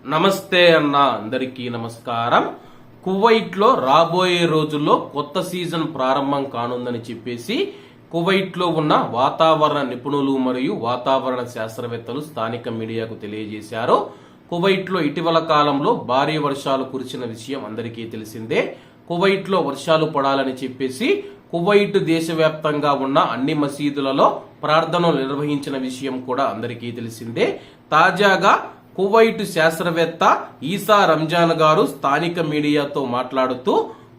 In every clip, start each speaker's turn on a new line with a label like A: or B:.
A: నమస్తే అన్న, అందరికీ నమస్కారం. కువైట్ లో రాబోయే రోజుల్లో కొత్త సీజన్ ప్రారంభం కానుందని చెప్పేసి కువైట్ లో ఉన్న వాతావరణ నిపుణులు మరియు వాతావరణ శాస్త్రవేత్తలు స్థానిక మీడియాకు తెలియజేశారు. కువైట్ లో ఇటీవల కాలంలో భారీ వర్షాలు కురిసిన విషయం అందరికీ తెలిసిందే. కువైట్ లో వర్షాలు పడాలని చెప్పేసి కువైట్ దేశవ్యాప్తంగా ఉన్న అన్ని మసీదులలో ప్రార్థనలు నిర్వహించిన విషయం కూడా అందరికీ తెలిసిందే. తాజాగా కువైట్ శాస్త్రవేత్త ఈసా రంజాన్ గారు స్థానిక మీడియాతో మాట్లాడుతూ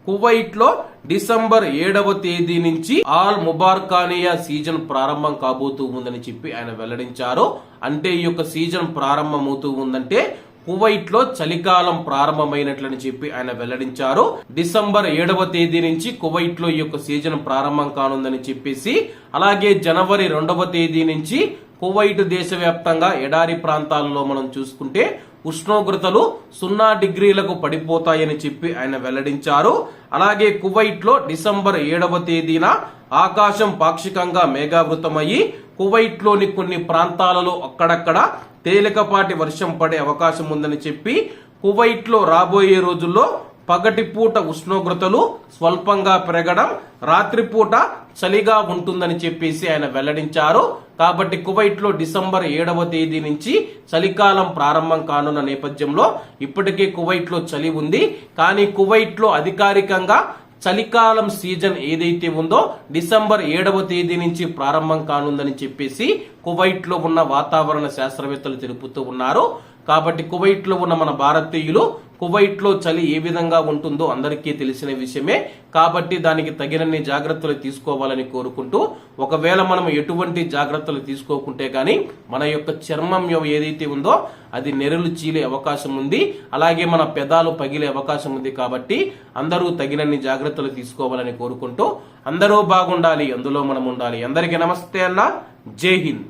A: కువైట్ లో డిసెంబర్ 7వ తేదీ నుంచి ఆల్ ముబార్కానియా సీజన్ ప్రారంభం కాబోతూ ఉందని చెప్పి ఆయన వెల్లడించారు. అంటే ఈ యొక్క సీజన్ ప్రారంభమవుతూ ఉందంటే కువైట్ లో చలికాలం ప్రారంభమైనట్లని చెప్పి ఆయన వెల్లడించారు. డిసెంబర్ 7వ తేదీ నుంచి కువైట్ లో ఈ యొక్క సీజన్ ప్రారంభం కానుందని చెప్పేసి, అలాగే జనవరి 2వ తేదీ నుంచి కువైట్ దేశవ్యాప్తంగా ఎడారి ప్రాంతాలలో మనం చూసుకుంటే ఉష్ణోగ్రతలు 0 డిగ్రీలకు పడిపోతాయని చెప్పి ఆయన వెల్లడించారు. అలాగే కువైట్ లో డిసెంబర్ 7వ తేదీన ఆకాశం పాక్షికంగా మేఘావృతమయ్యి కువైట్ లోని కొన్ని ప్రాంతాలలో అక్కడక్కడ తేలికపాటి వర్షం పడే అవకాశం ఉందని చెప్పి, కువైట్ లో రాబోయే రోజుల్లో పగటిపూట ఉష్ణోగ్రతలు స్వల్పంగా పెరగడం, రాత్రిపూట చలిగా ఉంటుందని చెప్పేసి ఆయన వెల్లడించారు. కాబట్టి కువైట్ లో డిసెంబర్ 7వ తేదీ నుంచి చలికాలం ప్రారంభం కానున్న నేపథ్యంలో ఇప్పటికే కువైట్ లో చలి ఉంది. కానీ కువైట్ లో అధికారికంగా చలికాలం సీజన్ ఏదైతే ఉందో డిసెంబర్ 7వ తేదీ నుంచి ప్రారంభం కానుందని చెప్పేసి కువైట్ లో ఉన్న వాతావరణ శాస్త్రవేత్తలు తెలుపుతూ ఉన్నారు. కాబట్టి కువైట్ లో ఉన్న మన భారతీయులు కువైట్ లో చలి ఏ విధంగా ఉంటుందో అందరికీ తెలిసిన విషయమే. కాబట్టి దానికి తగినన్ని జాగ్రత్తలు తీసుకోవాలని కోరుకుంటూ, ఒకవేళ మనం ఎటువంటి జాగ్రత్తలు తీసుకోకుంటే గానీ మన యొక్క చర్మం ఏదైతే ఉందో అది నెరలు చీలే అవకాశం ఉంది, అలాగే మన పెదాలు పగిలే అవకాశం ఉంది. కాబట్టి అందరూ తగినన్ని జాగ్రత్తలు తీసుకోవాలని కోరుకుంటూ, అందరూ బాగుండాలి, అందులో మనం ఉండాలి. అందరికీ నమస్తే అన్న, జై హింద్.